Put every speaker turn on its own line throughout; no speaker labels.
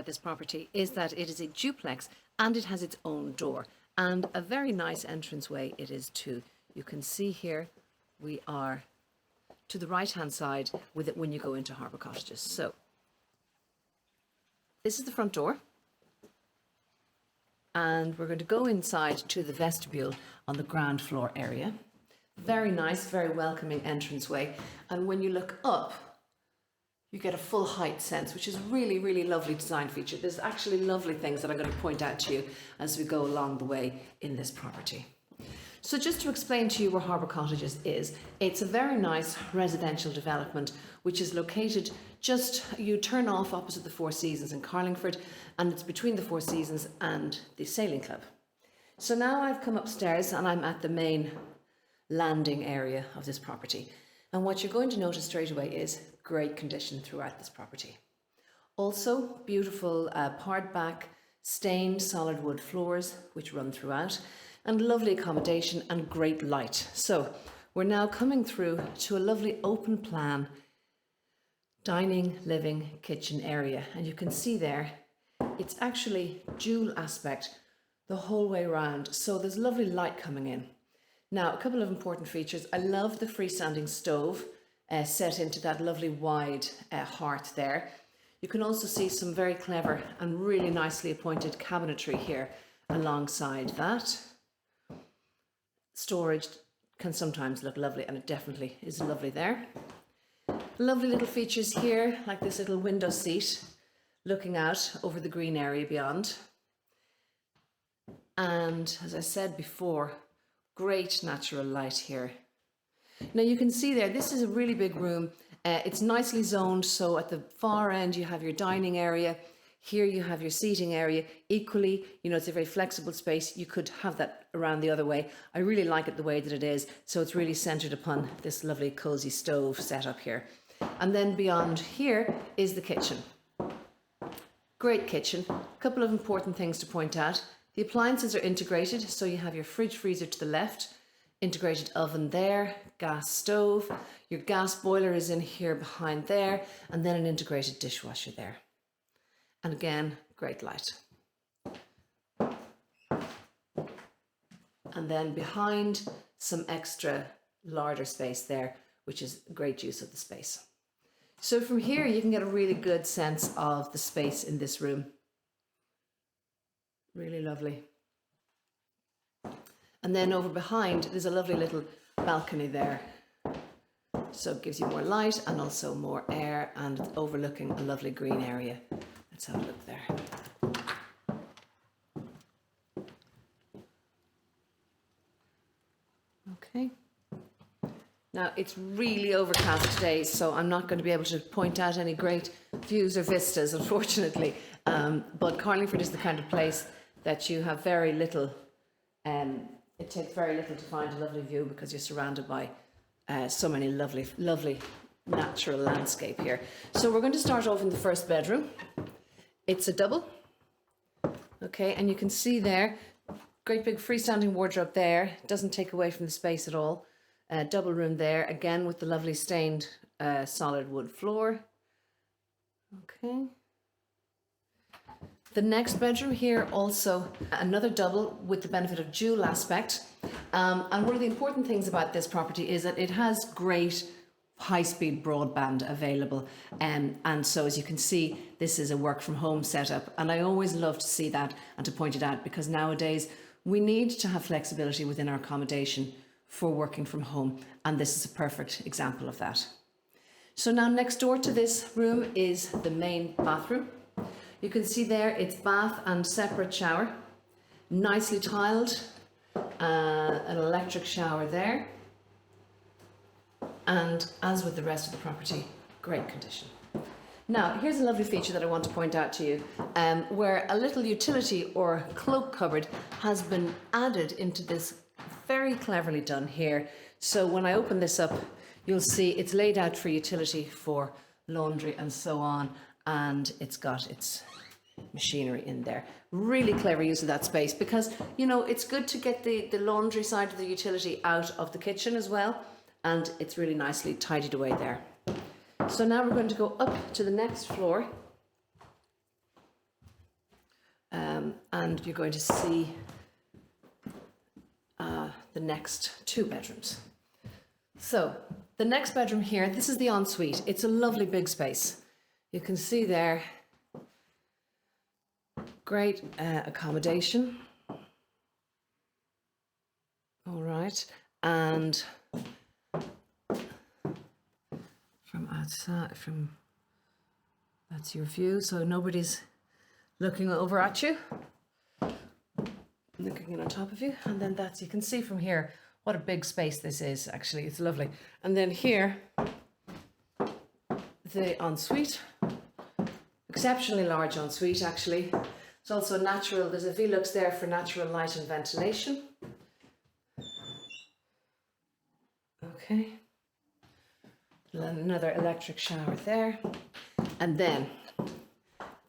this property is that it is a duplex and it has its own door, and a very nice entranceway it is too. You can see here we are to the right hand side with it when you go into Harbour Cottages. So this is the front door, and we're going to go inside to the vestibule on the ground floor area. Very nice, very welcoming entranceway, and when you look up you get a full height sense, which is really, really lovely design feature. There's actually lovely things that I'm going to point out to you as we go along the way in this property. So just to explain to you where Harbour Cottages is, it's a very nice residential development which is located just, you turn off opposite the Four Seasons in Carlingford, and it's between the Four Seasons and the Sailing Club. So now I've come upstairs and I'm at the main landing area of this property. And what you're going to notice straight away is great condition throughout this property. Also beautiful pared back stained solid wood floors which run throughout, and lovely accommodation and great light. So we're now coming through to a lovely open plan dining, living, kitchen area, and you can see there it's actually dual aspect the whole way around, so there's lovely light coming in. Now, a couple of important features. I love the freestanding stove set into that lovely wide hearth there. You can also see some very clever and really nicely appointed cabinetry here alongside that. Storage can sometimes look lovely, and it definitely is lovely there. Lovely little features here, like this little window seat looking out over the green area beyond. And as I said before, great natural light here. Now you can see there, this is a really big room. It's nicely zoned, so at the far end you have your dining area. Here you have your seating area. Equally, you know, it's a very flexible space. You could have that around the other way. I really like it the way that it is. So it's really centered upon this lovely cozy stove setup here. And then beyond here is the kitchen. Great kitchen. A couple of important things to point out. The appliances are integrated, so you have your fridge freezer to the left, integrated oven there, gas stove, your gas boiler is in here behind there, and then an integrated dishwasher there. And again, great light. And then behind, some extra larder space there, which is great use of the space. So from here, you can get a really good sense of the space in this room. Really lovely. And then over behind, there's a lovely little balcony there. So it gives you more light and also more air, and overlooking a lovely green area. Let's have a look there. Okay. Now it's really overcast today, so I'm not going to be able to point out any great views or vistas, unfortunately. But Carlingford is the kind of place that you have very little, it takes very little to find a lovely view, because you're surrounded by so many lovely natural landscape here. So we're going to start off in the first bedroom. It's a double, okay, and you can see there, great big freestanding wardrobe there, doesn't take away from the space at all. Double room there, again with the lovely stained solid wood floor. Okay. The next bedroom here, also another double with the benefit of dual aspect. And one of the important things about this property is that it has great high-speed broadband available. And so as you can see, this is a work from home setup. And I always love to see that and to point it out, because nowadays we need to have flexibility within our accommodation for working from home. And this is a perfect example of that. So now next door to this room is the main bathroom. You can see there it's bath and separate shower, nicely tiled, an electric shower there, and as with the rest of the property, great condition. Now here's a lovely feature that I want to point out to you, where a little utility or cloak cupboard has been added into this, very cleverly done here. So when I open this up, you'll see it's laid out for utility for laundry and so on, and it's got its machinery in there. Really clever use of that space, because you know it's good to get the laundry side of the utility out of the kitchen as well, and it's really nicely tidied away there. So now we're going to go up to the next floor, and you're going to see the next 2 bedrooms. So the next bedroom here, this is the ensuite. It's a lovely big space. You can see there, great accommodation. All right, and from outside, that's your view, so nobody's looking over at you, looking in on top of you. And then that's, you can see from here what a big space this is. Actually, it's lovely. And then here, the ensuite, exceptionally large ensuite. Actually, it's also natural. There's a Velux there for natural light and ventilation. Okay, another electric shower there. And then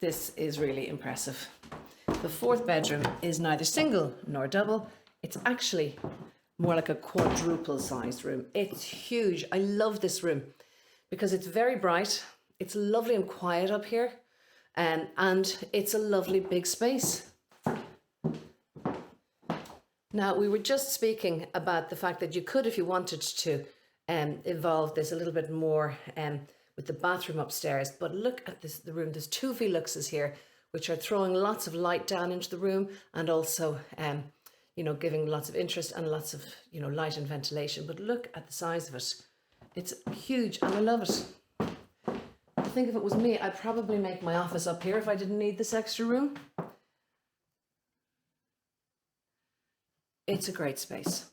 this is really impressive. The 4th bedroom is neither single nor double. It's actually more like a quadruple sized room. It's huge. I love this room because it's very bright. It's lovely and quiet up here. And it's a lovely big space. Now, we were just speaking about the fact that you could, if you wanted to, evolve this a little bit more with the bathroom upstairs. But look at this, the room. There's 2 Veluxes here, which are throwing lots of light down into the room and also, you know, giving lots of interest and lots of, you know, light and ventilation. But look at the size of it. It's huge and I love it. I think if it was me, I'd probably make my office up here if I didn't need this extra room. It's a great space.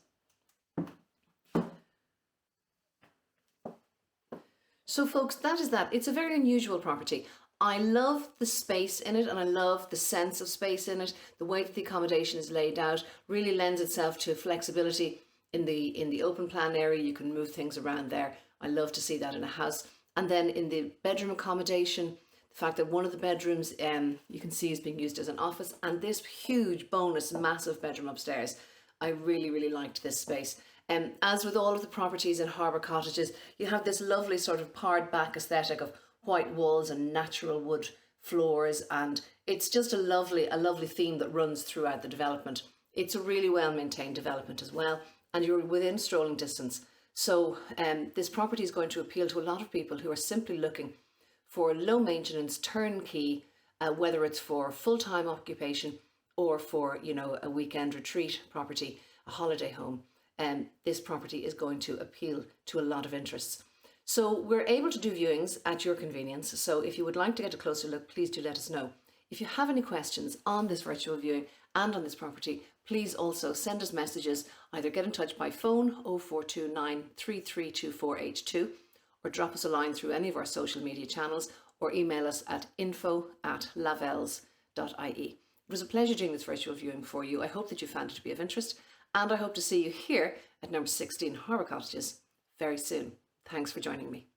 So folks, that is that. It's a very unusual property. I love the space in it and I love the sense of space in it. The way that the accommodation is laid out really lends itself to flexibility in the open plan area. You can move things around there. I love to see that in a house. And then in the bedroom accommodation, the fact that one of the bedrooms you can see is being used as an office, and this huge bonus massive bedroom upstairs. I really, really liked this space. As with all of the properties in Harbour Cottages, you have this lovely sort of pared back aesthetic of white walls and natural wood floors, and it's just a lovely theme that runs throughout the development. It's a really well maintained development as well, and you're within strolling distance. So this property is going to appeal to a lot of people who are simply looking for low maintenance, turnkey, whether it's for full-time occupation or for, you know, a weekend retreat property, a holiday home. This property is going to appeal to a lot of interests. So we're able to do viewings at your convenience. So if you would like to get a closer look, please do let us know. If you have any questions on this virtual viewing and on this property, please also send us messages. Either get in touch by phone 0429 332482 or drop us a line through any of our social media channels or email us at info@lavelles.ie. It was a pleasure doing this virtual viewing for you. I hope that you found it to be of interest, and I hope to see you here at number 16 Harbour Cottages very soon. Thanks for joining me.